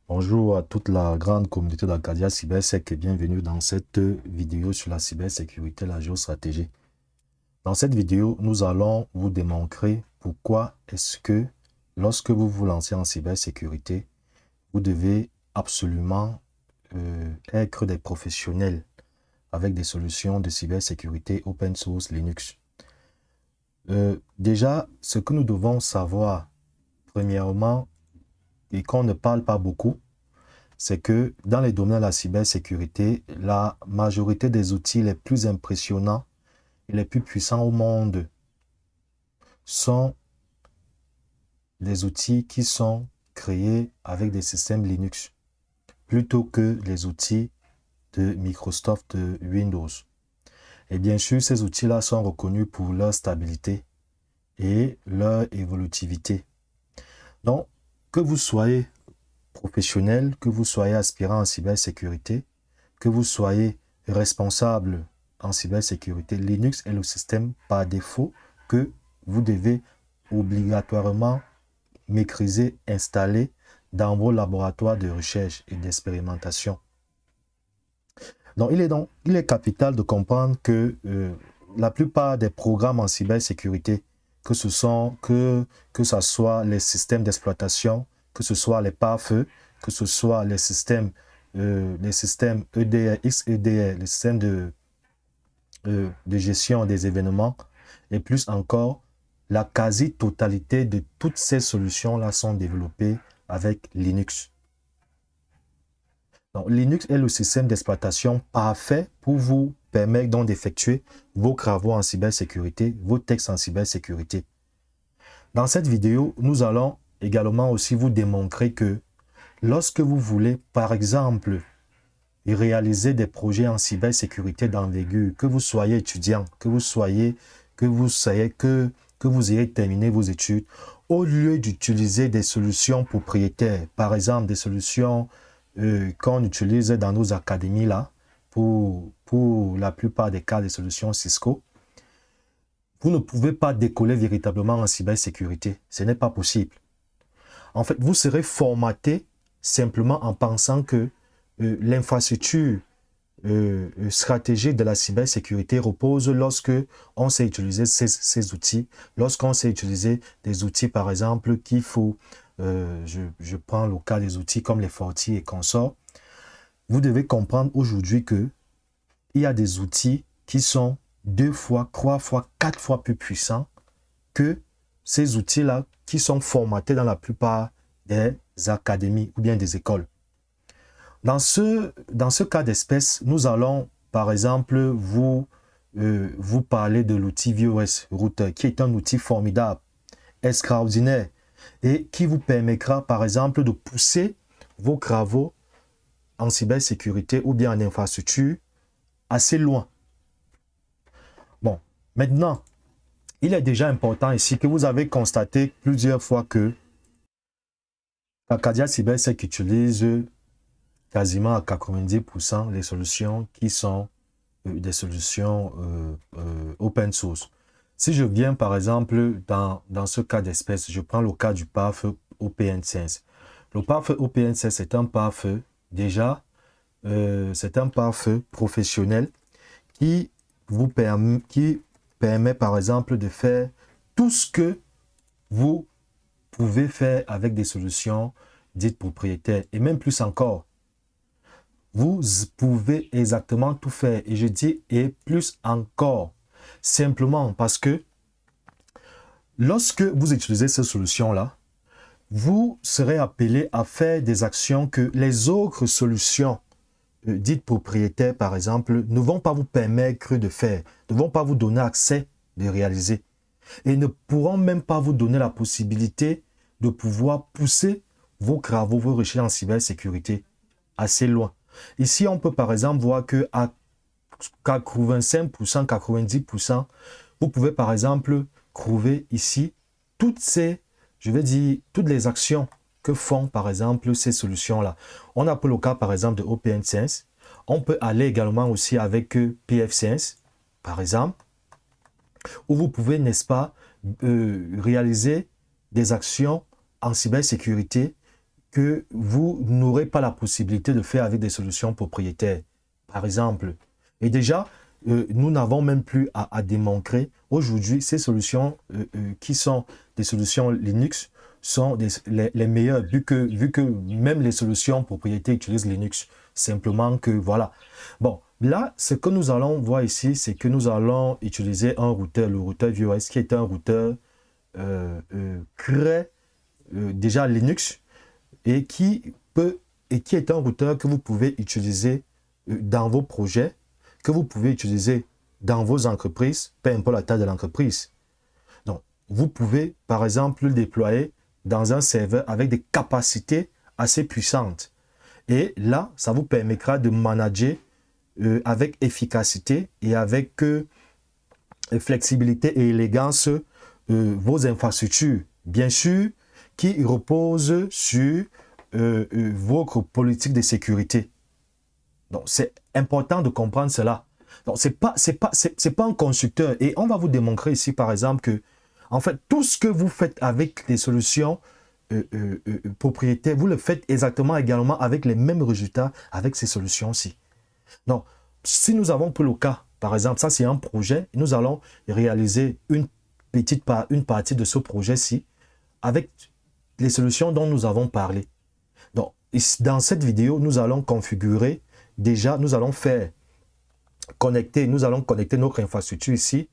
Bonjour à toute la grande communauté d'Arcadia Cybersec et bienvenue dans cette vidéo sur la cybersécurité et la géostratégie. Dans cette vidéo, nous allons vous démontrer pourquoi est-ce que lorsque vous vous lancez en cybersécurité, vous devez absolument être des professionnels avec des solutions de cybersécurité open source Linux. Déjà, ce que nous devons savoir, premièrement, et qu'on ne parle pas beaucoup, c'est que dans les domaines de la cybersécurité, la majorité des outils les plus impressionnants et les plus puissants au monde sont des outils qui sont créés avec des systèmes Linux plutôt que les outils de Microsoft Windows. Et bien sûr, ces outils-là sont reconnus pour leur stabilité et leur évolutivité. Donc, que vous soyez professionnel, que vous soyez aspirant en cybersécurité, que vous soyez responsable en cybersécurité, Linux est le système par défaut que vous devez obligatoirement maîtriser, installer dans vos laboratoires de recherche et d'expérimentation. Donc, il est capital de comprendre que la plupart des programmes en cybersécurité, que ce soit les systèmes d'exploitation, que ce soit les pare-feux, que ce soit les systèmes EDR, XEDR, les systèmes de gestion des événements, et plus encore, la quasi-totalité de toutes ces solutions-là sont développées avec Linux. Donc, Linux est le système d'exploitation parfait pour vous permettre donc d'effectuer vos travaux en cybersécurité, vos textes en cybersécurité. Dans cette vidéo, nous allons également aussi vous démontrer que lorsque vous voulez, par exemple, réaliser des projets en cybersécurité d'envergure, que vous soyez étudiant, que vous ayez terminé vos études, au lieu d'utiliser des solutions propriétaires, par exemple des solutions qu'on utilise dans nos académies là, pour la plupart des cas des solutions Cisco, vous ne pouvez pas décoller véritablement en cybersécurité. Ce n'est pas possible. En fait, vous serez formaté simplement en pensant que l'infrastructure stratégique de la cybersécurité repose lorsque on sait utiliser ces outils, lorsqu'on sait utiliser des outils, par exemple, qu'il faut, je prends le cas des outils comme les Forti et consorts. Vous devez comprendre aujourd'hui que il y a des outils qui sont 2 fois, 3 fois, 4 fois plus puissants que ces outils-là qui sont formatés dans la plupart des académies ou bien des écoles. Dans ce cas d'espèce, nous allons par exemple vous parler de l'outil VOS Router, qui est un outil formidable, extraordinaire, et qui vous permettra par exemple de pousser vos travaux en cybersécurité ou bien en infrastructure assez loin. Bon, maintenant, il est déjà important ici que vous avez constaté plusieurs fois que Arcadia Cybersec utilise quasiment à 90% les solutions qui sont des solutions open source. Si je viens par exemple dans ce cas d'espèce, je prends le cas du pare-feu OPN16. Le pare-feu OPN16 est un pare-feu déjà, c'est un pare-feu professionnel qui permet par exemple de faire tout ce que vous pouvez faire avec des solutions dites propriétaires et même plus encore. Vous pouvez exactement tout faire et je dis et plus encore simplement parce que lorsque vous utilisez ces solutions-là, vous serez appelé à faire des actions que les autres solutions dites propriétaires, par exemple, ne vont pas vous permettre de faire, ne vont pas vous donner accès de réaliser et ne pourront même pas vous donner la possibilité de pouvoir pousser vos travaux, vos recherches en cybersécurité assez loin. Ici, on peut par exemple voir que à 85%, 90%, vous pouvez par exemple trouver ici toutes toutes les actions que font par exemple ces solutions-là. On a pour le cas par exemple de OPN5. On peut aller également aussi avec PF5, par exemple, où vous pouvez, n'est-ce pas, réaliser des actions en cybersécurité que vous n'aurez pas la possibilité de faire avec des solutions propriétaires, par exemple. Et déjà, nous n'avons même plus à démontrer. Aujourd'hui, ces solutions qui sont des solutions Linux sont les meilleures, vu que même les solutions propriétaires utilisent Linux. Simplement que, voilà. Bon, là, ce que nous allons voir ici, c'est que nous allons utiliser un routeur, le routeur VOS, qui est un routeur très déjà Linux, et qui est un routeur que vous pouvez utiliser dans vos projets, que vous pouvez utiliser dans vos entreprises, peu importe la taille de l'entreprise. Donc, vous pouvez, par exemple, le déployer dans un serveur avec des capacités assez puissantes. Et là, ça vous permettra de manager avec efficacité et avec flexibilité et élégance vos infrastructures. Bien sûr, qui reposent sur votre politique de sécurité. Donc, c'est important de comprendre cela. Donc, c'est pas un constructeur. Et on va vous démontrer ici, par exemple, que, en fait, tout ce que vous faites avec des solutions propriétaires, vous le faites exactement également avec les mêmes résultats avec ces solutions-ci. Donc, si nous avons pris le cas, par exemple, ça c'est un projet, nous allons réaliser une partie de ce projet-ci avec les solutions dont nous avons parlé. Donc, dans cette vidéo, nous allons configurer, déjà, nous allons connecter notre infrastructure ici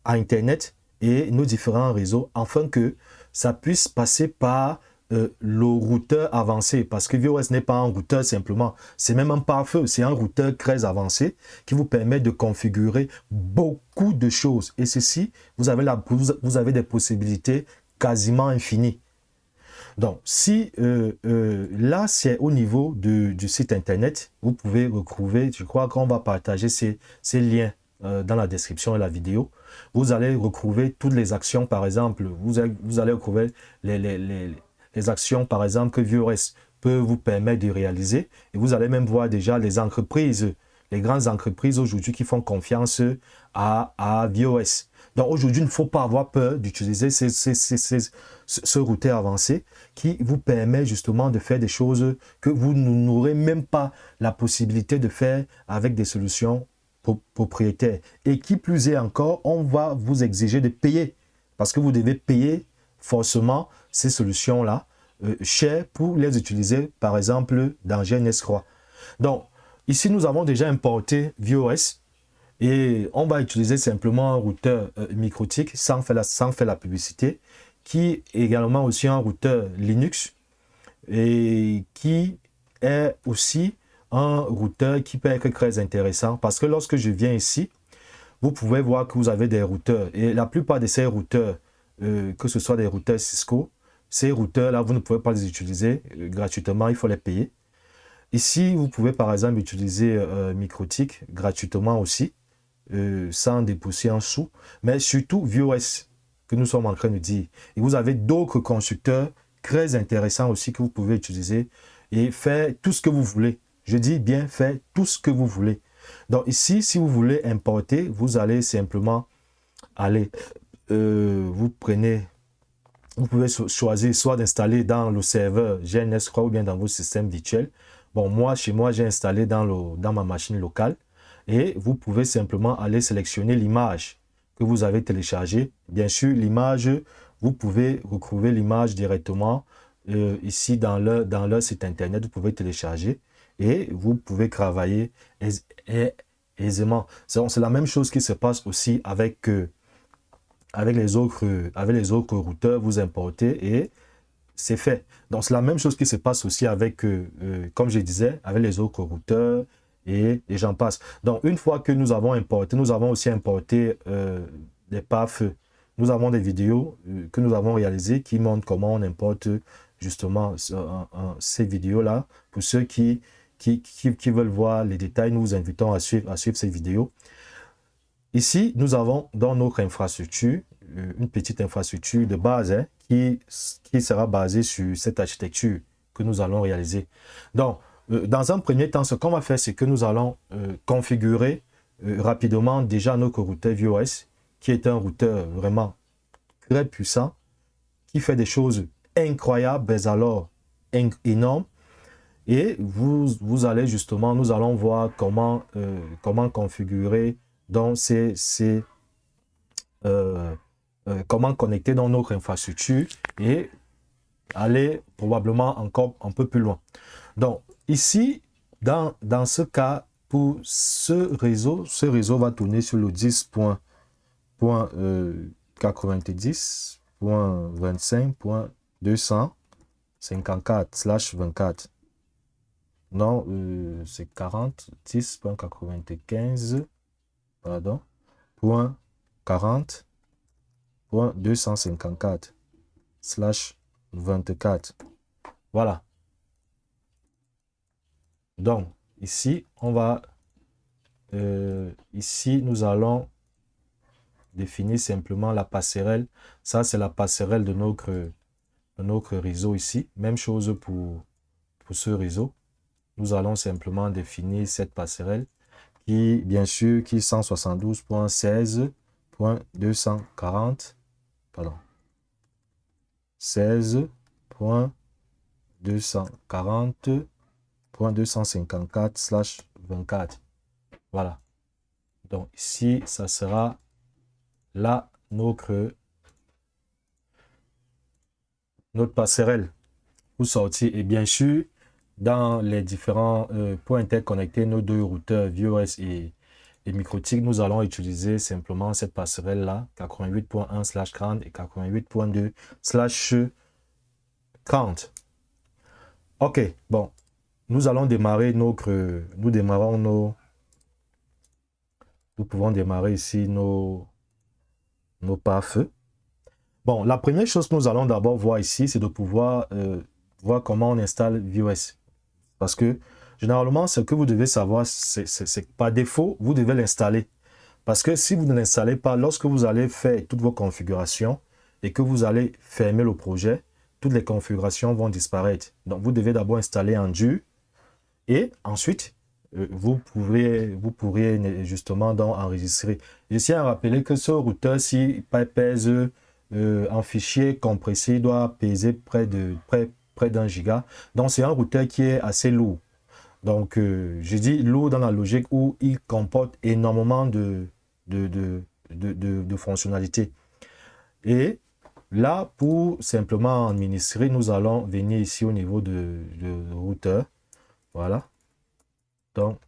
à Internet et nos différents réseaux afin que ça puisse passer par le routeur avancé, parce que VOS n'est pas un routeur simplement, c'est même un pare-feu, c'est un routeur très avancé qui vous permet de configurer beaucoup de choses. Et ceci, vous avez des possibilités quasiment infinies. Donc, si là, c'est au niveau du site internet, vous pouvez retrouver, je crois qu'on va partager ces liens dans la description de la vidéo. Vous allez retrouver toutes les actions, par exemple, vous allez retrouver les actions, par exemple, que VOS peut vous permettre de réaliser. Et vous allez même voir déjà les entreprises, les grandes entreprises aujourd'hui qui font confiance à VOS. Donc aujourd'hui, il ne faut pas avoir peur d'utiliser ce routeur avancé qui vous permet justement de faire des choses que vous n'aurez même pas la possibilité de faire avec des solutions propriétaires. Et qui plus est encore, on va vous exiger de payer parce que vous devez payer forcément ces solutions-là cher pour les utiliser, par exemple, dans GNS3. Donc, ici, nous avons déjà importé VOS. Et on va utiliser simplement un routeur MikroTik sans faire la publicité, qui est également aussi un routeur Linux et qui est aussi un routeur qui peut être très intéressant parce que lorsque je viens ici, vous pouvez voir que vous avez des routeurs et la plupart de ces routeurs, que ce soit des routeurs Cisco, ces routeurs-là, vous ne pouvez pas les utiliser gratuitement, il faut les payer. Ici, vous pouvez par exemple utiliser MikroTik gratuitement aussi. Sans dépousser en sous, mais surtout VOS que nous sommes en train de dire. Et vous avez d'autres constructeurs très intéressants aussi que vous pouvez utiliser et faire tout ce que vous voulez. Je dis bien faire tout ce que vous voulez. Donc ici, si vous voulez importer, vous allez simplement aller, vous pouvez choisir soit d'installer dans le serveur GNS3 ou bien dans vos systèmes virtuels. Bon, moi, chez moi, j'ai installé dans ma machine locale. Et vous pouvez simplement aller sélectionner l'image que vous avez téléchargée. Bien sûr, l'image, vous pouvez retrouver l'image directement ici dans leur site internet. Vous pouvez télécharger et vous pouvez travailler aisément. C'est la même chose qui se passe aussi avec les autres routeurs. Vous importez et c'est fait. Donc, c'est la même chose qui se passe aussi avec, comme je disais, avec les autres routeurs. Et j'en passe. Donc, une fois que nous avons importé, nous avons aussi importé des pare-feux. Nous avons des vidéos que nous avons réalisées qui montrent comment on importe justement ces vidéos-là. Pour ceux qui veulent voir les détails, nous vous invitons à suivre ces vidéos. Ici, nous avons dans notre infrastructure, une petite infrastructure de base qui sera basée sur cette architecture que nous allons réaliser. Donc, dans un premier temps, ce qu'on va faire, c'est que nous allons configurer rapidement déjà notre routeur VOS, qui est un routeur vraiment très puissant, qui fait des choses incroyables. Mais alors, énorme. Et vous allez justement, nous allons voir comment configurer donc comment connecter dans notre infrastructure et aller probablement encore un peu plus loin. Donc ici, dans ce cas, pour ce réseau va tourner sur le 10.90.25.254/24. Non, c'est 40, 10.95, pardon, point 40.254/24. Voilà. Donc, ici, on va, ici, nous allons définir simplement la passerelle. Ça, c'est la passerelle de notre réseau ici. Même chose pour ce réseau. Nous allons simplement définir cette passerelle qui, bien sûr, qui est 172.16.240, pardon, 16.240.254/24. Voilà. Donc ici, ça sera là notre passerelle pour sortir. Et bien sûr, dans les différents points interconnectés, nos deux routeurs VOS et MikroTik, nous allons utiliser simplement cette passerelle-là, 88.1/40 et 88.2/40. Ok, bon, nous allons démarrer nous pouvons démarrer ici nos pare-feux. Bon, la première chose que nous allons d'abord voir ici, c'est de pouvoir voir comment on installe VOS. Parce que généralement, ce que vous devez savoir, c'est que par défaut, vous devez l'installer. Parce que si vous ne l'installez pas, lorsque vous allez faire toutes vos configurations et que vous allez fermer le projet, toutes les configurations vont disparaître. Donc, vous devez d'abord installer en dur et ensuite, vous pourriez justement donc enregistrer. Je tiens à rappeler que ce routeur, s'il pèse un fichier compressé, il doit peser près d'1 giga. Donc, c'est un routeur qui est assez lourd. Donc, je dis lourd dans la logique où il comporte énormément de fonctionnalités. Et là, pour simplement administrer, nous allons venir ici au niveau de routeur. Voilà. Donc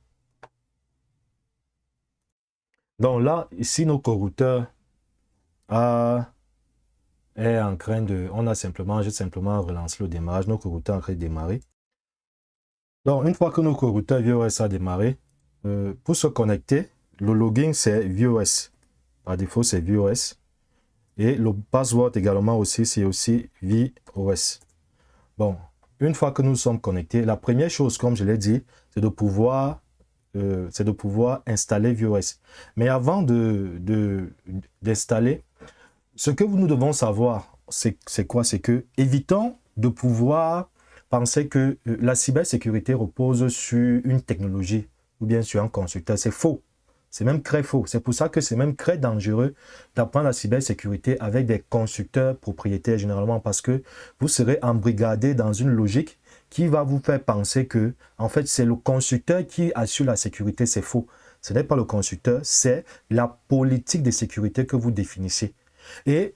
là, ici, notre routeur est en train de... J'ai simplement relancé le démarrage. Notre routeur est en train de démarrer. Donc, une fois que notre routeur VOS a démarré, pour se connecter, le login, c'est VOS. Par défaut, c'est VOS. Et le password également aussi, c'est aussi VOS. Bon, une fois que nous sommes connectés, la première chose, comme je l'ai dit, c'est de pouvoir installer VOS. Mais avant d'installer, ce que nous devons savoir, c'est quoi? C'est que évitons de pouvoir penser que la cybersécurité repose sur une technologie ou bien sur un constructeur. C'est faux. C'est même très faux. C'est pour ça que c'est même très dangereux d'apprendre la cybersécurité avec des constructeurs propriétaires généralement parce que vous serez embrigadé dans une logique qui va vous faire penser que, en fait, c'est le constructeur qui assure la sécurité. C'est faux. Ce n'est pas le constructeur, c'est la politique de sécurité que vous définissez. Et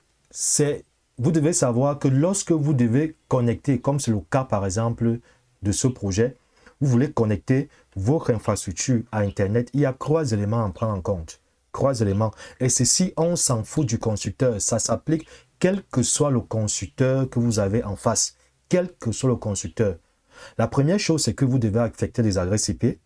vous devez savoir que lorsque vous devez connecter, comme c'est le cas par exemple de ce projet, vous voulez connecter votre infrastructure à Internet, il y a 3 éléments à prendre en compte. 3 éléments. Et ceci, on s'en fout du constructeur. Ça s'applique quel que soit le constructeur que vous avez en face. Quel que soit le constructeur. La première chose, c'est que vous devez affecter des adresses IP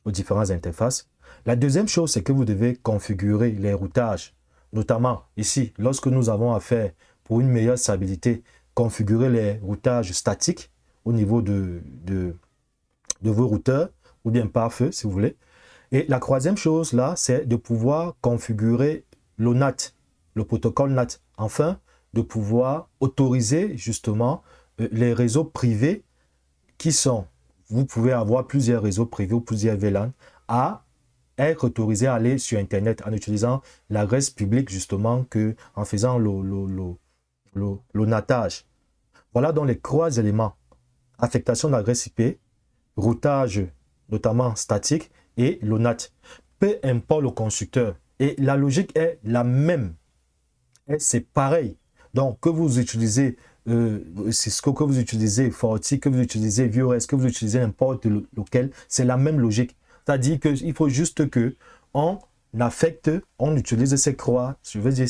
aux différentes interfaces. La deuxième chose, c'est que vous devez configurer les routages. Notamment ici, lorsque nous avons affaire pour une meilleure stabilité, configurer les routages statiques au niveau de vos routeurs ou bien pare-feu si vous voulez. Et la troisième chose là, c'est de pouvoir configurer le NAT, le protocole NAT. Enfin, de pouvoir autoriser justement les réseaux privés qui sont, vous pouvez avoir plusieurs réseaux privés ou plusieurs VLAN à être autorisé à aller sur Internet en utilisant l'adresse publique justement en faisant le natage. Voilà donc les 3 éléments. affectation d'adresse IP, routage notamment statique et l'ONAT. Peu importe le constructeur. Et la logique est la même. C'est pareil. Donc, que vous utilisez Cisco, que vous utilisez Forti, que vous utilisez VOS, que vous utilisez n'importe lequel, c'est la même logique. C'est-à-dire qu'il faut juste que on affecte, on utilise ces croix, je veux dire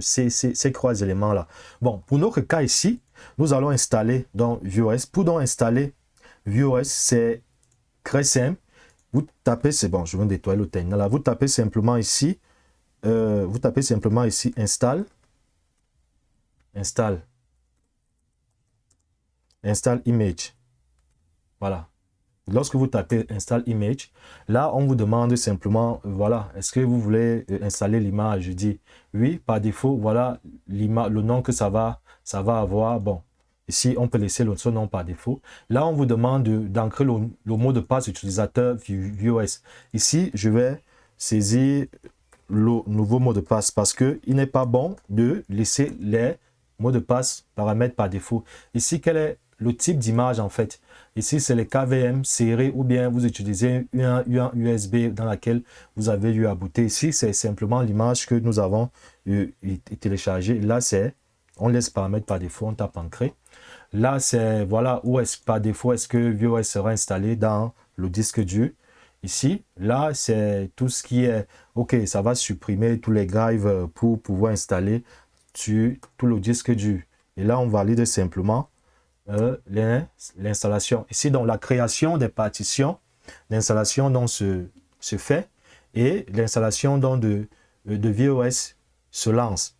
ces trois éléments-là. Bon, pour notre cas ici, nous allons installer dans VOS. Pour donc installer VOS, c'est très simple. Vous tapez, c'est bon, je vais nettoyer le terminal là. Vous tapez simplement ici, install image. Voilà. Lorsque vous tapez install image, là on vous demande simplement, voilà, est-ce que vous voulez installer l'image? Je dis oui, par défaut, voilà le nom que ça va avoir. Bon, ici on peut laisser ce nom par défaut. Là on vous demande d'ancrer le mot de passe utilisateur VOS. Ici je vais saisir le nouveau mot de passe parce que il n'est pas bon de laisser les mots de passe paramètres par défaut. Ici, quel est le type d'image en fait? Ici, c'est les KVM serrés ou bien vous utilisez un USB dans laquelle vous avez eu à booter. Ici, c'est simplement l'image que nous avons téléchargée. Là, c'est, on laisse paramètres par défaut, on tape ancrer. Là, c'est, voilà, où est-ce par défaut, est-ce que VOS sera installé dans le disque dur. Ici, là, c'est tout ce qui est, ok, ça va supprimer tous les drives pour pouvoir installer sur tout le disque dur. Et là, on valide simplement l'installation. Ici, donc, la création des partitions, l'installation donc se fait et l'installation donc de VOS se lance.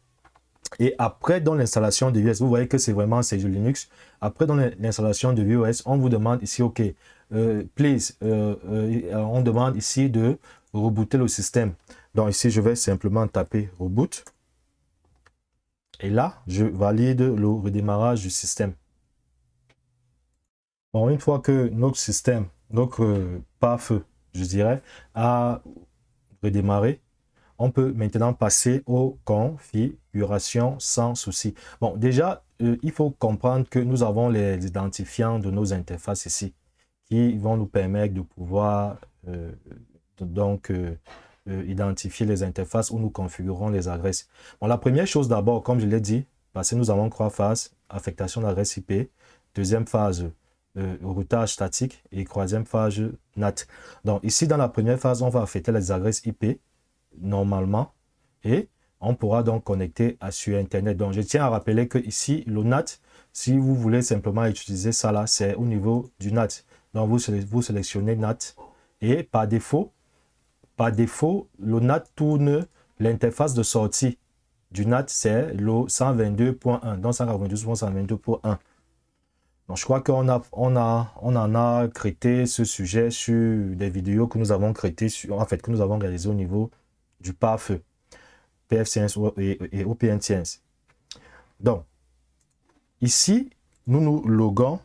Et après, dans l'installation de VOS, vous voyez que c'est vraiment du Linux. Après, dans l'installation de VOS, on vous demande ici, OK, please, on demande ici de rebooter le système. Donc ici, je vais simplement taper reboot. Et là, je valide le redémarrage du système. Bon, une fois que notre système, notre pare-feu, je dirais, a redémarré, on peut maintenant passer aux configurations sans souci. Bon, déjà, il faut comprendre que nous avons les identifiants de nos interfaces ici qui vont nous permettre de pouvoir identifier les interfaces où nous configurons les adresses. Bon, la première chose d'abord, comme je l'ai dit, parce que nous avons trois phases, affectation d'adresse IP, deuxième phase, routage statique et troisième phase NAT. Donc ici, dans la première phase, on va affecter les adresses IP normalement et on pourra donc connecter sur Internet. Donc je tiens à rappeler que ici, le NAT, si vous voulez simplement utiliser ça là, c'est au niveau du NAT. Donc vous sélectionnez NAT et par défaut, le NAT tourne l'interface de sortie du NAT, c'est le 122.1, donc 192.122.1. Donc je crois qu'on en a traité ce sujet sur des vidéos que nous avons traitées, que nous avons réalisées au niveau du pare-feu, PF-Science et OPN Science. Donc, ici, nous loguons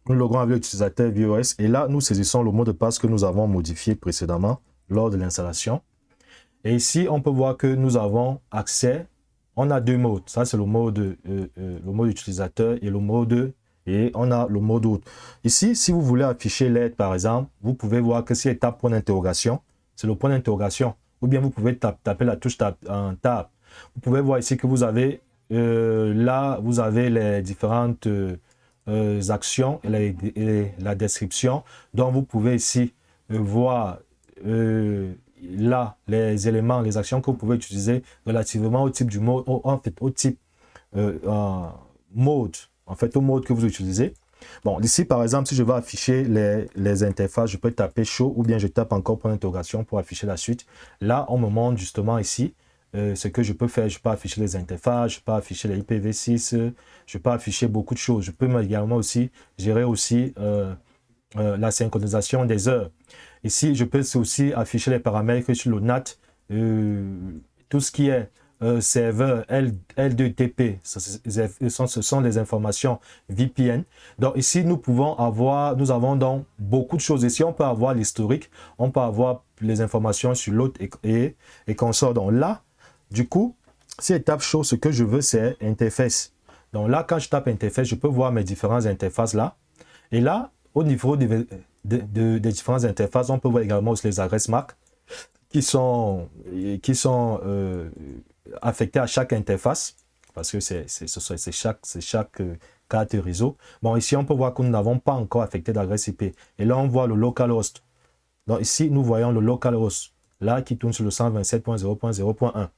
avec l'utilisateur VOS et là, nous saisissons le mot de passe que nous avons modifié précédemment lors de l'installation. Et ici, on peut voir que nous avons accès, on a deux modes. Ça, c'est le mode utilisateur et on a le mode autre. Ici, si vous voulez afficher l'aide, par exemple, vous pouvez voir que si elle tape point d'interrogation, c'est le point d'interrogation. Ou bien vous pouvez taper la touche tab. Vous pouvez voir ici que vous avez, là, vous avez les différentes actions et la description. Donc, vous pouvez ici voir là les éléments, les actions que vous pouvez utiliser relativement au type du mode, au type mode, au mode que vous utilisez. Bon, ici par exemple, si je veux afficher les interfaces, je peux taper show ou bien je tape encore point d'interrogation pour afficher la suite. Là, on me montre justement ici ce que je peux faire. Je peux afficher les interfaces, je peux afficher les IPv6, je peux afficher beaucoup de choses. Je peux également aussi gérer aussi la synchronisation des heures. Ici, je peux aussi afficher les paramètres sur le NAT, tout ce qui est serveur L2TP, ce sont les informations VPN. Donc ici, nous avons donc beaucoup de choses. Ici, on peut avoir l'historique, on peut avoir les informations sur l'autre et consort. Donc là, du coup, si étape show, ce que je veux, c'est interface. Donc là, quand je tape interface, je peux voir mes différentes interfaces là. Et là, au niveau des différentes interfaces, on peut voir également aussi les adresses MAC qui sont affectées à chaque interface, parce que c'est chaque carte réseau. Bon, ici, on peut voir que nous n'avons pas encore affecté d'adresse IP. Et là, on voit le localhost. Donc ici, nous voyons le localhost, là, qui tourne sur le 127.0.0.1.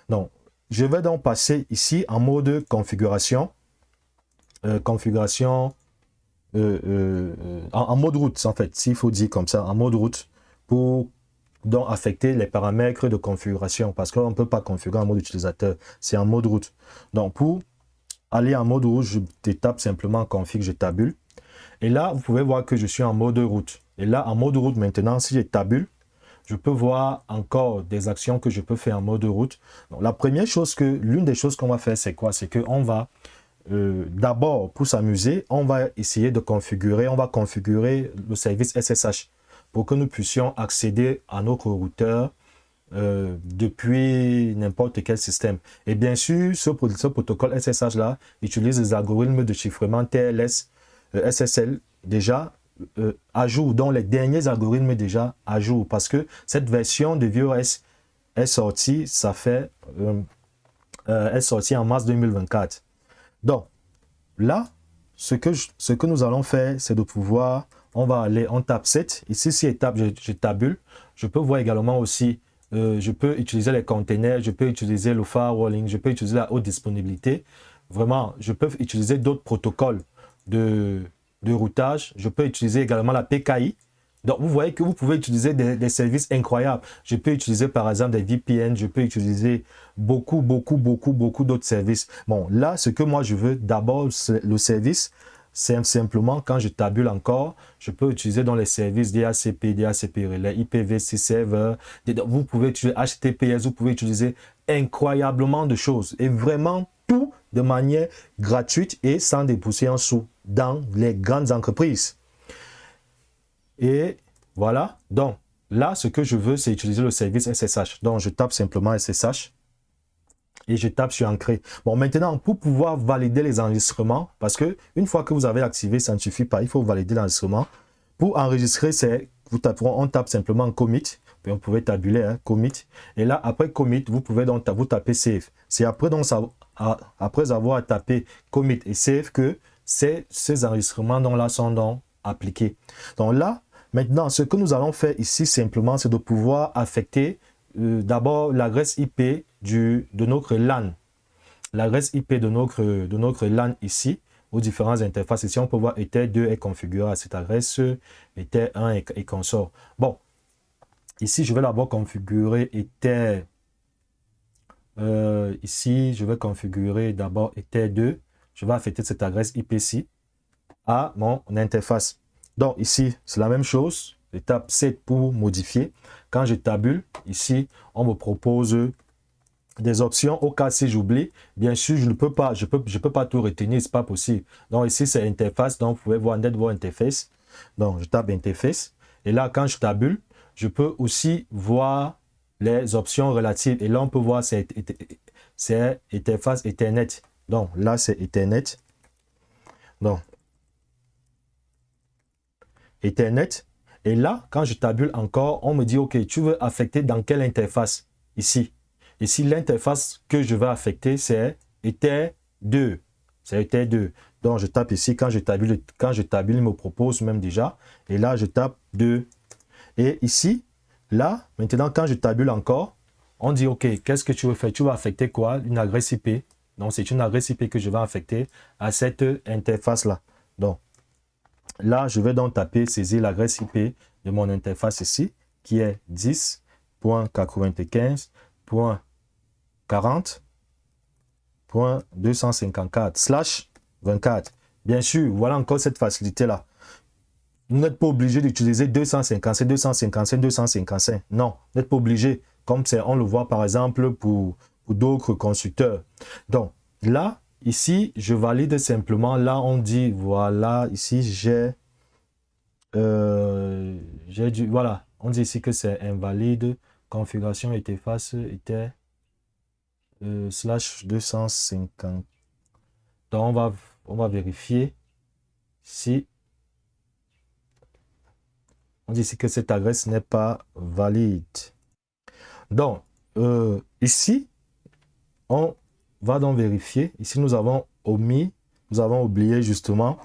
Donc, je vais donc passer ici en mode configuration. En mode route, en fait, s'il faut dire comme ça, en mode route, pour donc affecter les paramètres de configuration, parce qu'on ne peut pas configurer en mode utilisateur, c'est en mode route. Donc, pour aller en mode route, je tape simplement config, je tabule. Et là, vous pouvez voir que je suis en mode route. Et là, en mode route, maintenant, si je tabule, je peux voir encore des actions que je peux faire en mode route. Donc, la première chose l'une des choses qu'on va faire, c'est quoi? C'est qu'on va d'abord, pour s'amuser, on va essayer de configurer, on va configurer le service SSH pour que nous puissions accéder à notre routeur depuis n'importe quel système. Et bien sûr, ce protocole SSH là utilise les algorithmes de chiffrement TLS, SSL déjà à jour, dont les derniers algorithmes déjà à jour, parce que cette version de VOS est sortie, est sortie en mars 2024. Donc, là, ce que nous allons faire, c'est de pouvoir, on tape 7. Ici, si je tabule, je peux voir également aussi, je peux utiliser les containers, je peux utiliser le firewalling, je peux utiliser la haute disponibilité. Vraiment, je peux utiliser d'autres protocoles de routage. Je peux utiliser également la PKI. Donc, vous voyez que vous pouvez utiliser des services incroyables. Je peux utiliser, par exemple, des VPN. Je peux utiliser beaucoup d'autres services. Bon, là, ce que moi, je veux, d'abord, le service, c'est simplement, quand je tabule encore, je peux utiliser dans les services DHCP, DHCP Relay, IPv6 Server. Vous pouvez utiliser HTTPS. Vous pouvez utiliser incroyablement de choses. Et vraiment, tout de manière gratuite et sans débourser en sous dans les grandes entreprises. Et voilà, donc là, ce que je veux, c'est utiliser le service SSH. Donc, je tape simplement SSH et je tape sur Ancrer. Bon, maintenant, pour pouvoir valider les enregistrements, parce que une fois que vous avez activé, ça ne suffit pas, il faut valider l'enregistrement. Pour enregistrer, on tape simplement commit, puis on pouvait tabuler, hein, commit. Et là, après commit, vous pouvez donc vous taper save. C'est après, donc, après avoir tapé commit et save que ces enregistrements là sont donc appliqués. Donc là, maintenant, ce que nous allons faire ici simplement, c'est de pouvoir affecter d'abord l'adresse IP de notre LAN. L'adresse IP de notre LAN ici, aux différentes interfaces. Ici, on peut voir Ether 2 est configuré à cette adresse, Ether 1 et consort. Bon, ici, je vais d'abord configurer Ether. Ici, je vais configurer d'abord Ether 2. Je vais affecter cette adresse IP-ci à mon interface. Donc ici, c'est la même chose. Je tape 7 pour modifier. Quand je tabule, ici, on me propose des options. Au cas si j'oublie, bien sûr, je ne peux pas, je peux pas tout retenir, c'est pas possible. Donc ici, c'est interface. Donc vous pouvez voir network interface. Donc je tape interface. Et là, quand je tabule, je peux aussi voir les options relatives. Et là, on peut voir c'est interface Ethernet. Donc là, c'est Ethernet. Donc Ethernet. Et là, quand je tabule encore, on me dit, OK, tu veux affecter dans quelle interface? Ici. Ici, l'interface que je vais affecter, c'est Ether 2. C'est Ether 2. Donc, je tape ici. Quand je tabule, il me propose même déjà. Et là, je tape 2. Et ici, là, maintenant, quand je tabule encore, on dit, OK, qu'est-ce que tu veux faire? Tu vas affecter quoi? Une adresse IP. Donc, c'est une adresse IP que je vais affecter à cette interface-là. Donc, là, je vais donc saisir l'adresse IP de mon interface ici, qui est 10.95.40.254/24. Bien sûr, voilà encore cette facilité-là. Vous n'êtes pas obligé d'utiliser 255, 255, 255. Non, vous n'êtes pas obligé. Comme on le voit par exemple pour d'autres constructeurs. Donc, là, ici, je valide simplement. Là, on dit, voilà, ici, voilà, on dit ici que c'est invalide. Configuration interface était /250. Donc, on va vérifier si on dit ici que cette adresse n'est pas valide. Donc, ici, on va donc vérifier. Ici, nous avons oublié justement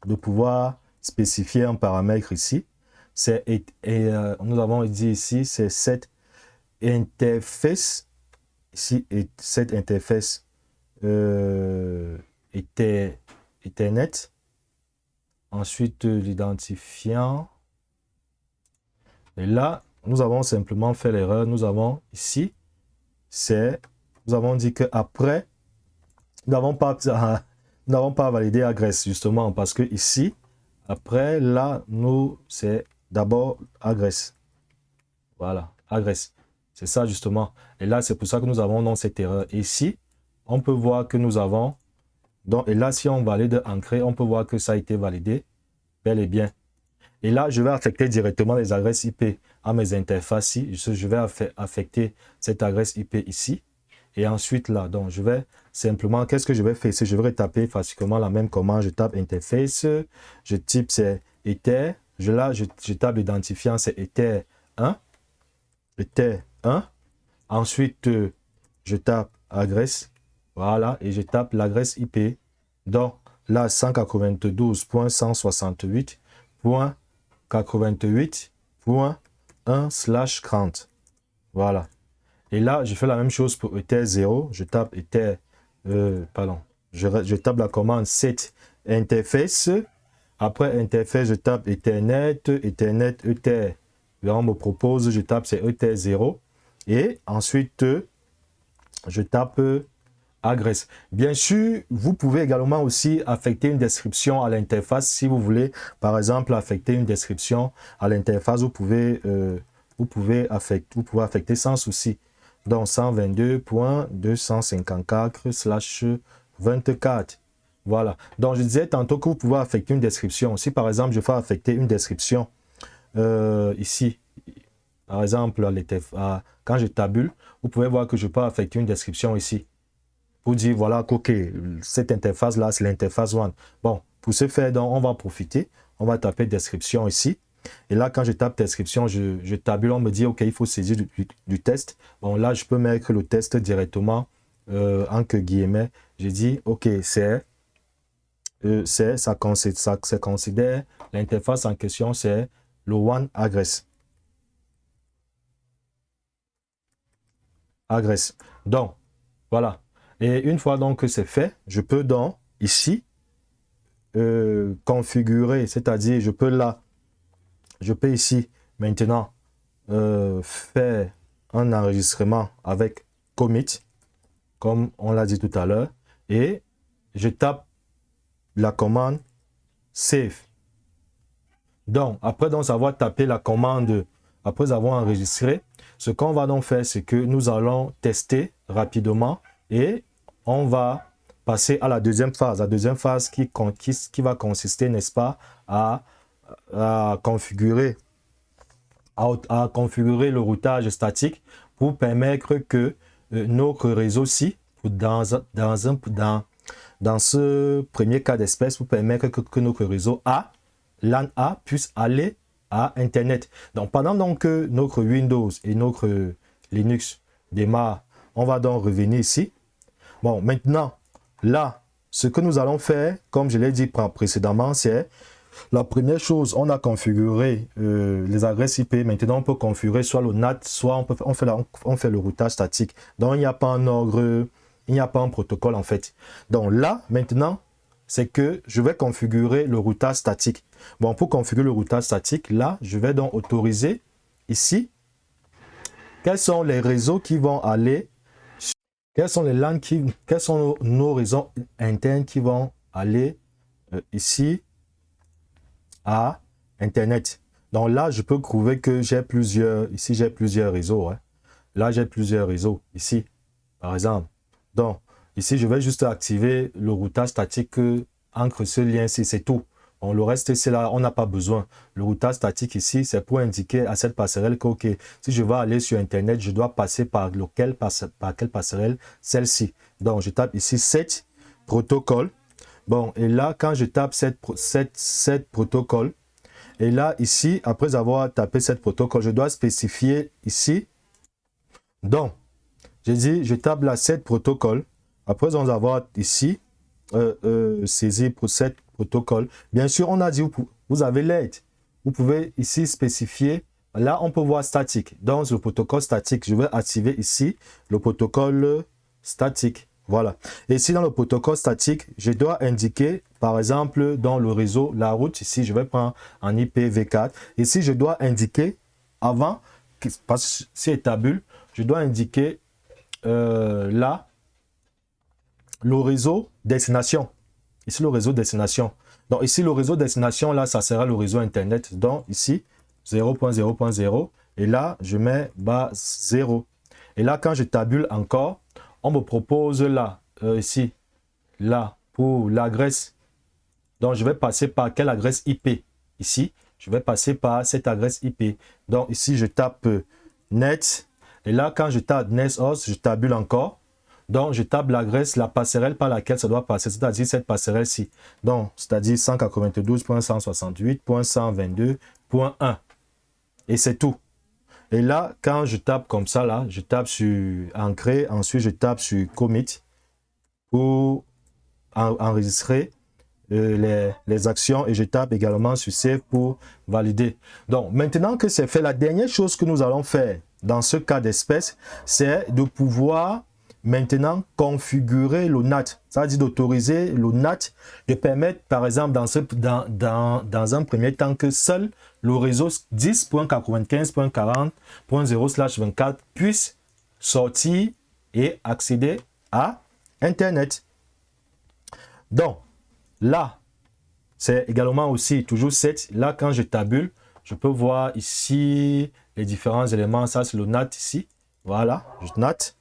de pouvoir spécifier un paramètre ici. Nous avons dit ici, c'est cette interface. Ici, cette interface était Ethernet. Ensuite, l'identifiant. Et là, nous avons simplement fait l'erreur. Nous avons ici, nous avons dit qu'après, nous n'avons pas validé agresse, justement, parce que ici, après, là, c'est d'abord agresse. Voilà, agresse. C'est ça, justement. Et là, c'est pour ça que nous avons dans cette erreur. Ici, on peut voir que nous avons, et là, si on valide ancré, on peut voir que ça a été validé, bel et bien. Et là, je vais affecter directement les adresses IP à mes interfaces ici. Je vais affecter cette adresse IP ici. Et ensuite, là, donc, je vais simplement, qu'est-ce que je vais faire? Je vais taper facilement la même commande. Je tape interface, je type c'est Ether. Je tape l'identifiant, c'est Ether 1. Ether 1. Ensuite, je tape adresse. Voilà, et je tape l'adresse IP. Donc, là, 192.168.88.1/30. Voilà. Et là, je fais la même chose pour Ether 0. Je tape Ether, je tape la commande set interface. Après interface, je tape Ethernet, Ether. Là, on me propose, je tape c'est Ether 0. Et ensuite, je tape agresse. Bien sûr, vous pouvez également aussi affecter une description à l'interface. Si vous voulez, par exemple, affecter une description à l'interface, vous pouvez affecter sans souci. Donc, 122.254/24. Voilà. Donc, je disais tantôt que vous pouvez affecter une description. Si, par exemple, je fais affecter une description ici, par exemple, quand je tabule, vous pouvez voir que je peux affecter une description ici. Pour dire, voilà, ok, cette interface-là, c'est l'interface 1. Bon, pour ce faire, donc, on va profiter. On va taper description ici. Et là, quand je tape description, je tabule, on me dit, ok, il faut saisir du test. Bon, là, je peux mettre le test directement, entre guillemets. J'ai dit, ok, ça considère, l'interface en question, c'est le one agress. Donc, voilà. Et une fois donc que c'est fait, je peux donc ici configurer, c'est-à-dire je peux ici maintenant faire un enregistrement avec commit, comme on l'a dit tout à l'heure, et je tape la commande save. Donc, après donc avoir tapé la commande, après avoir enregistré, ce qu'on va donc faire, c'est que nous allons tester rapidement et on va passer à la deuxième phase. La deuxième phase qui va consister, n'est-ce pas, à configurer le routage statique pour permettre que notre réseau-ci, dans ce premier cas d'espèce, pour permettre que notre réseau LAN A puisse aller à Internet. Donc, pendant donc que notre Windows et notre Linux démarrent, on va donc revenir ici. Bon, maintenant, là, ce que nous allons faire, comme je l'ai dit précédemment, c'est la première chose, on a configuré les adresses IP. Maintenant, on peut configurer soit le NAT, soit on fait le routage statique. Donc, il n'y a pas un ordre, il n'y a pas un protocole en fait. Donc là, maintenant, c'est que je vais configurer le routage statique. Bon, pour configurer le routage statique, là, je vais donc autoriser ici quels sont les réseaux qui vont aller, quels sont les LAN quels sont nos réseaux internes qui vont aller ici à Internet. Donc là, je peux trouver que j'ai plusieurs, ici j'ai plusieurs réseaux. Hein. Là, j'ai plusieurs réseaux, ici, par exemple. Donc, ici, je vais juste activer le routage statique entre ce lien-ci, c'est tout. Bon, le reste, c'est là, on n'a pas besoin. Le routage statique ici, c'est pour indiquer à cette passerelle que, ok, si je veux aller sur Internet, je dois passer par quelle passerelle? Celle-ci. Donc, je tape ici 7 protocole. Bon, et là, quand je tape cette protocole, et là, ici, après avoir tapé cette protocole, je dois spécifier ici. Donc, j'ai dit, je tape là cette protocole. Après avoir ici, saisi pour cette protocole. Bien sûr, on a dit, vous avez l'aide. Vous pouvez ici spécifier. Là, on peut voir statique. Dans le protocole statique, je vais activer ici le protocole statique. Voilà. Et ici, dans le protocole statique, je dois indiquer, par exemple, dans le réseau, la route. Ici, je vais prendre en IPv4. Ici, je dois indiquer, avant, parce que c'est tabule, je dois indiquer là, le réseau destination. Ici, le réseau destination. Donc, ici, le réseau destination, là, ça sera le réseau Internet. Donc, ici, 0.0.0. Et là, je mets bas 0. Et là, quand je tabule encore, on me propose là, ici, là, pour l'adresse. Donc, je vais passer par quelle adresse IP? Ici, je vais passer par cette adresse IP. Donc, ici, je tape net. Et là, quand je tape NetHost, je tabule encore. Donc, je tape l'adresse, la passerelle par laquelle ça doit passer, c'est-à-dire cette passerelle-ci. Donc, c'est-à-dire 192.168.122.1. Et c'est tout. Et là, quand je tape comme ça, là, je tape sur Ancrer, ensuite je tape sur Commit pour enregistrer les actions et je tape également sur Save pour valider. Donc, maintenant que c'est fait, la dernière chose que nous allons faire dans ce cas d'espèce, c'est de pouvoir maintenant configurer le NAT, c'est-à-dire d'autoriser le NAT de permettre, par exemple, dans un premier temps, que seul le réseau 10.95.40.0/24 puisse sortir et accéder à Internet. Donc, là, c'est également aussi toujours 7. Là, quand je tabule, je peux voir ici les différents éléments. Ça, c'est le NAT ici. Voilà, je NAT.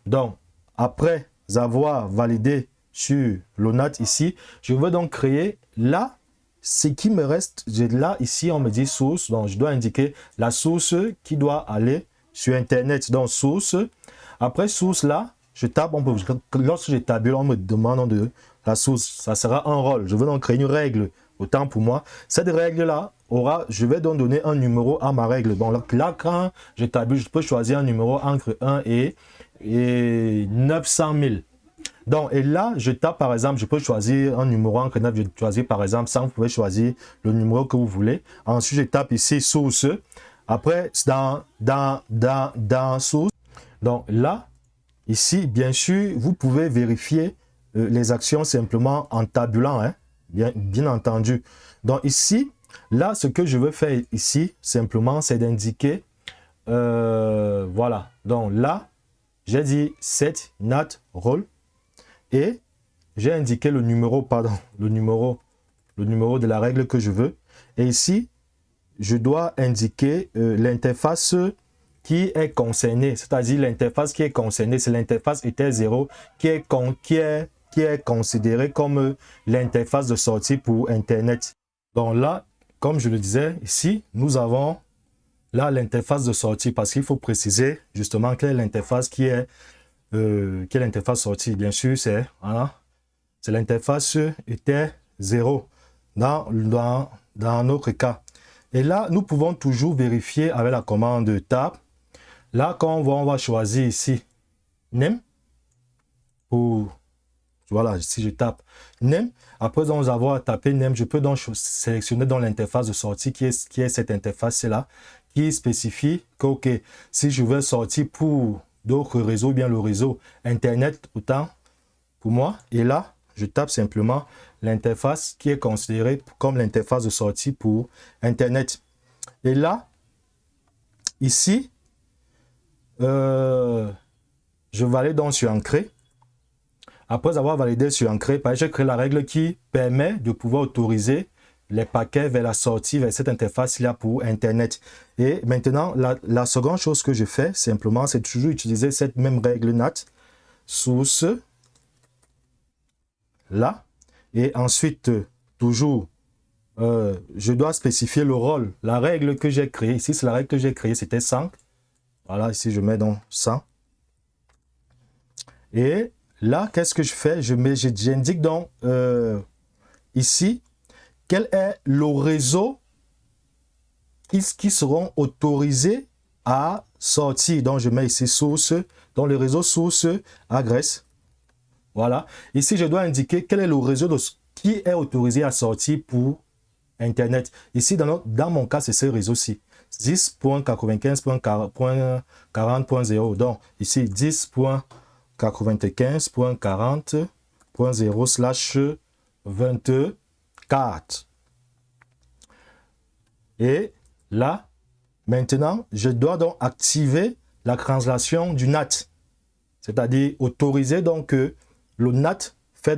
Donc, après avoir validé sur le NAT ici, je veux donc créer là, ce qui me reste. Là, ici, on me dit source. Donc, je dois indiquer la source qui doit aller sur Internet. Donc, source. Après source, là, je tape. Lorsque je tabule, on me demande de la source. Ça sera un rôle. Je veux donc créer une règle. Autant pour moi. Cette règle-là je vais donc donner un numéro à ma règle. Bon, là, quand je tabule, je peux choisir un numéro entre 1 et 900 000. Donc, et là, je tape par exemple, je peux choisir un numéro entre 9, je choisis par exemple 100, vous pouvez choisir le numéro que vous voulez. Ensuite, je tape ici source. Après, dans source. Donc là, ici, bien sûr, vous pouvez vérifier les actions simplement en tabulant, hein, bien entendu. Donc ici, là, ce que je veux faire ici, simplement, c'est d'indiquer, voilà. Donc là, j'ai dit set NAT role et j'ai indiqué le numéro, le numéro de la règle que je veux. Et ici, je dois indiquer l'interface qui est concernée, c'est-à-dire l'interface qui est concernée, c'est l'interface Ether 0 qui est considérée comme l'interface de sortie pour Internet. Donc là, comme je le disais, ici, nous avons là l'interface de sortie parce qu'il faut préciser justement quelle est l'interface qui est l'interface sortie. Bien sûr, c'est voilà, l'interface Ether 0 dans notre cas. Et là, nous pouvons toujours vérifier avec la commande tab. Là, quand on va choisir ici name pour voilà, si je tape name, après avoir tapé name, je peux donc sélectionner dans l'interface de sortie qui est cette interface là qui spécifie que ok, si je veux sortir pour d'autres réseaux, bien le réseau internet autant pour moi. Et là, je tape simplement l'interface qui est considérée comme l'interface de sortie pour Internet. Et là, ici, je valide donc sur Ancrer. Après avoir validé sur Ancrer, j'ai créé la règle qui permet de pouvoir autoriser les paquets vers la sortie, vers cette interface-là pour Internet. Et maintenant, la seconde chose que je fais, simplement, c'est toujours utiliser cette même règle NAT, source, là. Et ensuite, toujours, je dois spécifier le rôle. La règle que j'ai créée, ici, c'est la règle que j'ai créée, c'était 100. Voilà, ici, je mets donc 100. Et là, qu'est-ce que je fais? J'indique donc ici quel est le réseau qui seront autorisés à sortir. Donc, je mets ici source, dans le réseau source adresse. Voilà. Ici, je dois indiquer quel est le réseau qui est autorisé à sortir pour Internet. Ici, dans mon cas, c'est ce réseau-ci. 10.95.40.0. Donc, ici, 10.95.40.0/24. Et là, maintenant, je dois donc activer la translation du NAT. C'est-à-dire autoriser donc que le NAT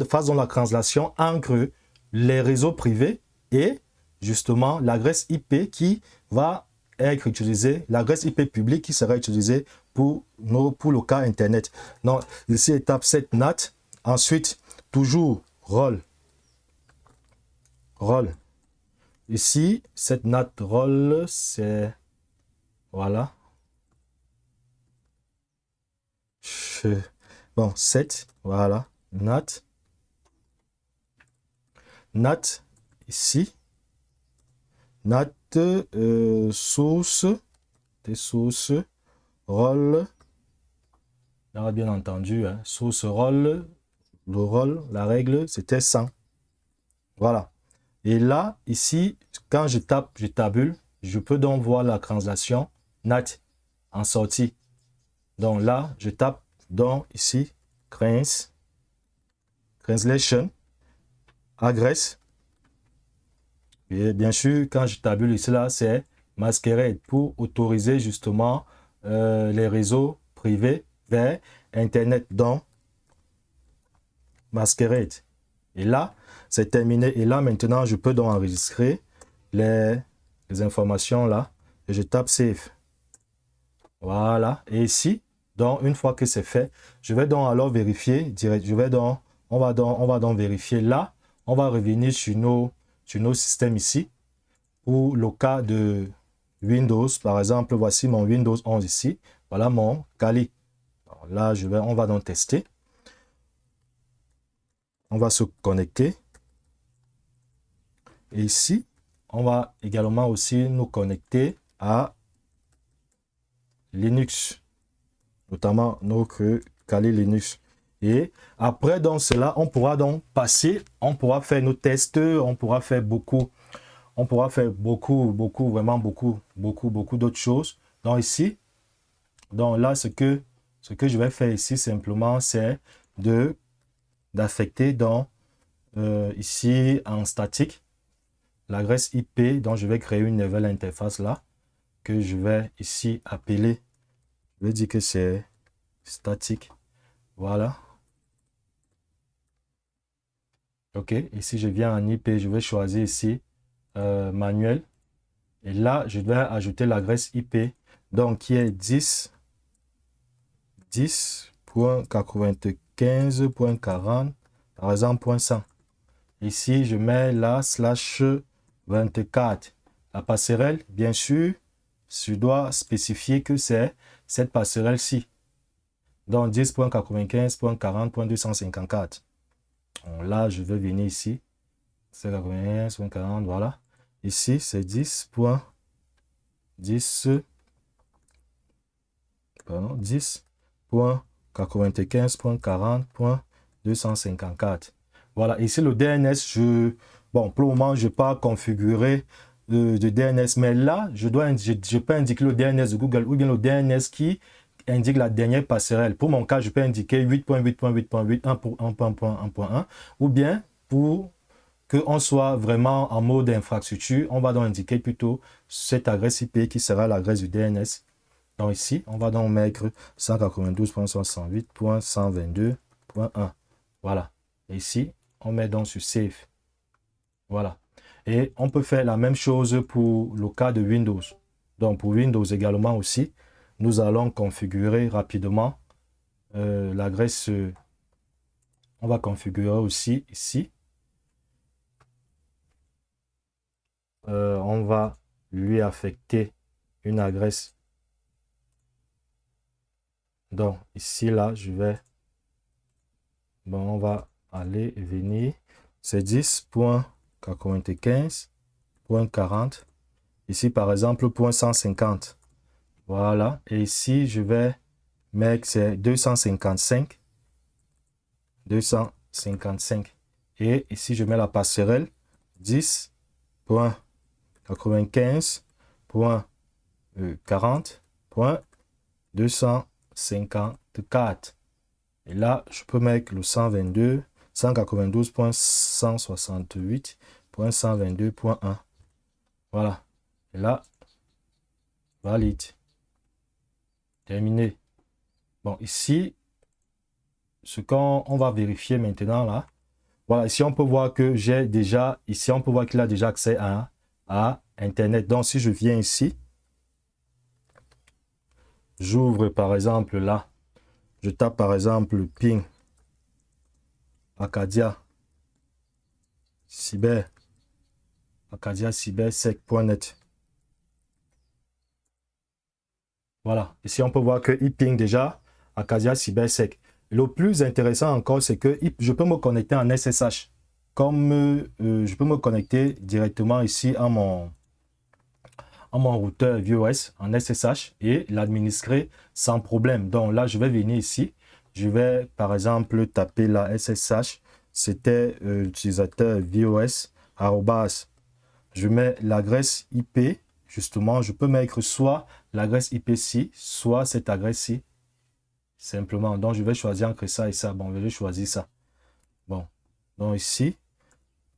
fasse donc la translation entre les réseaux privés et justement l'adresse IP qui va être utilisée, l'adresse IP publique qui sera utilisée pour le cas Internet. Donc, ici, étape 7 NAT. Ensuite, toujours rôle. Ici, cette NAT rôle, c'est... Voilà. Bon, 7. Voilà. NAT. NAT, ici. NAT, source. Des sources. Rôle. Là, bien entendu, hein, source rôle. Le rôle, la règle, c'était 100. Voilà. Et là, ici, quand je tabule, je peux donc voir la translation NAT en sortie. Donc là, je tape donc ici, translation, address. Et bien sûr, quand je tabule ici, là, c'est masquerade pour autoriser justement les réseaux privés vers Internet. Donc, masquerade. Et là, c'est terminé. Et là, maintenant, je peux donc enregistrer les informations là. Et je tape Save. Voilà. Et ici, donc, une fois que c'est fait, je vais donc alors vérifier. On va donc vérifier là. On va revenir sur nos systèmes ici. Pour le cas de Windows, par exemple, voici mon Windows 11 ici. Voilà mon Kali. Alors là, on va donc tester. On va se connecter. Et ici, on va également aussi nous connecter à Linux, notamment notre Kali Linux. Et après donc cela, on pourra donc passer, on pourra faire nos tests, on pourra faire beaucoup, vraiment beaucoup d'autres choses. Donc ici, donc là, ce que je vais faire ici simplement, c'est d'affecter dans ici en statique l'adresse IP. Donc je vais créer une nouvelle interface là que je vais ici appeler. Je vais dire que c'est statique. Voilà. Ok. Ici je viens en IP, je vais choisir ici manuel. Et là, je vais ajouter l'adresse IP, donc qui est 10.95.40, par exemple, .100. Ici, je mets la /24. La passerelle, bien sûr, je dois spécifier que c'est cette passerelle-ci. Donc, 10.95.40.254. Là, je vais venir ici. C'est 95.40, voilà. Ici, c'est 10.95.40.254. Voilà, ici le DNS, bon, pour le moment, je n'ai pas configuré de DNS, mais là, je peux indiquer le DNS de Google ou bien le DNS qui indique la dernière passerelle. Pour mon cas, je peux indiquer 8.8.8.8.1.1 ou bien pour qu'on soit vraiment en mode infrastructure, on va donc indiquer plutôt cette adresse IP qui sera l'adresse du DNS. Donc ici, on va donc mettre 192.68.122.1. Voilà. Et ici, on met donc sur Save. Voilà. Et on peut faire la même chose pour le cas de Windows. Donc pour Windows également aussi, nous allons configurer rapidement l'adresse. On va configurer aussi ici. On va lui affecter une adresse. Donc ici, là, je vais Bon, on va aller et venir. C'est 10.95.40. Ici, par exemple, point 150. Voilà. Et ici, je vais mettre, c'est 255. 255. Et ici, je mets la passerelle 10.95.40.254. Et là, je peux mettre le 192.168.122.1. Voilà. Et là, valide. Terminé. Bon, ici, ce qu'on va vérifier maintenant là. Voilà, ici on peut voir que j'ai déjà, ici on peut voir qu'il a déjà accès à Internet. Donc si je viens ici, j'ouvre par exemple là, je tape par exemple ping Acadia Cyber, Acadia cybersec.net. Voilà, ici on peut voir qu'il ping déjà Acadia cybersec. Le plus intéressant encore, c'est que je peux me connecter en SSH. Comme je peux me connecter directement ici à mon routeur VOS en SSH et l'administrer sans problème. Donc là, je vais venir ici. Je vais par exemple taper la SSH. C'était utilisateur VOS arrobas. Je mets l'adresse IP. Justement, je peux mettre soit l'adresse IP-ci, soit cette adresse-ci. Simplement. Donc, je vais choisir entre ça et ça. Bon, je vais choisir ça. Bon. Donc ici,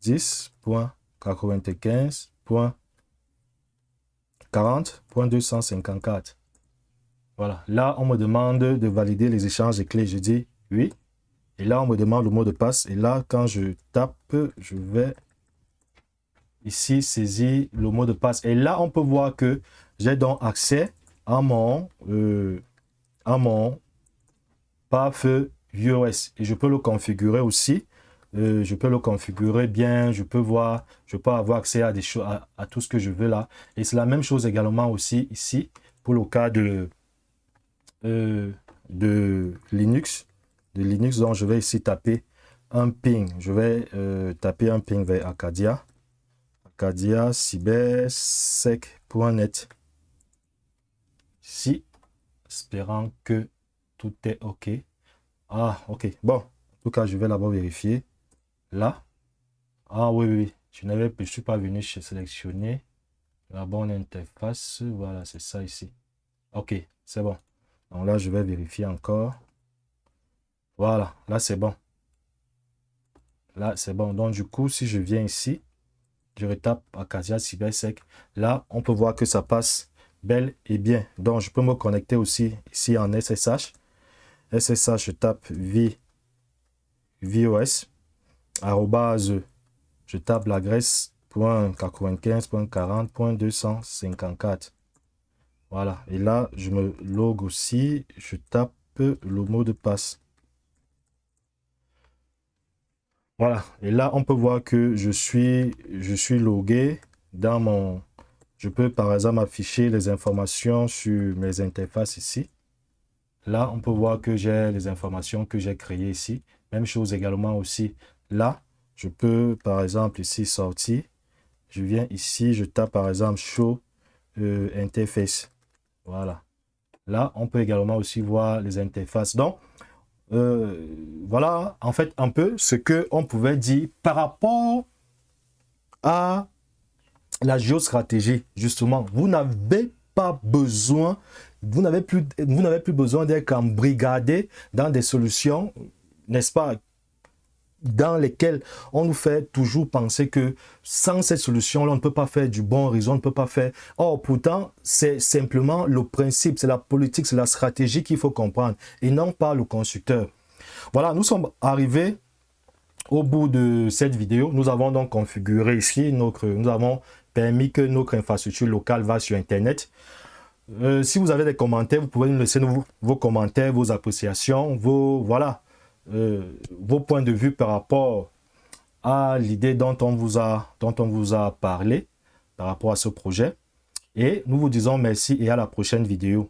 10.95.40.254. Voilà. Là, on me demande de valider les échanges de clés. Je dis oui. Et là, on me demande le mot de passe. Et là, quand je tape, je vais ici saisir le mot de passe. Et là, on peut voir que j'ai donc accès à mon PAF VOS. Et je peux le configurer aussi. Je peux le configurer bien, je peux avoir accès à des choses, à tout ce que je veux là. Et c'est la même chose également aussi ici pour le cas de Linux. Donc je vais ici taper un ping. Je vais taper un ping vers Acadia cybersec.net. Ici, espérant que tout est OK. Ah, OK. Bon, en tout cas, je vais d'abord vérifier. Là. Ah oui, oui. Je ne suis pas venu sélectionner la bonne interface. Voilà, c'est ça ici. OK, c'est bon. Donc là, je vais vérifier encore. Voilà, là, c'est bon. Là, c'est bon. Donc, du coup, si je viens ici, je retape Acadia cybersec. Là, on peut voir que ça passe bel et bien. Donc, je peux me connecter aussi ici en SSH. SSH, je tape VOS. Arrobase, je tape l'adresse .95.40.254. Voilà. Et là, je me log aussi. Je tape le mot de passe. Voilà. Et là, on peut voir que je suis logué dans mon... Je peux par exemple afficher les informations sur mes interfaces ici. Là, on peut voir que j'ai les informations que j'ai créées ici. Même chose également aussi. Là, je peux par exemple ici sortir. Je viens ici, je tape par exemple show interface. Voilà. Là, on peut également aussi voir les interfaces. Donc, voilà en fait un peu ce qu'on pouvait dire par rapport à la géostratégie. Justement, vous n'avez pas besoin, vous n'avez plus besoin d'être embrigadé dans des solutions, n'est-ce pas, dans lesquelles on nous fait toujours penser que sans cette solution-là, on ne peut pas faire du bon réseau, on ne peut pas faire... Or, pourtant, c'est simplement le principe, c'est la politique, c'est la stratégie qu'il faut comprendre et non pas le constructeur. Voilà, nous sommes arrivés au bout de cette vidéo. Nous avons donc configuré ici, nous avons permis que notre infrastructure locale va sur Internet. Si vous avez des commentaires, vous pouvez nous laisser vos commentaires, vos appréciations, vos points de vue par rapport à l'idée dont on vous a parlé par rapport à ce projet. Et nous vous disons merci et à la prochaine vidéo.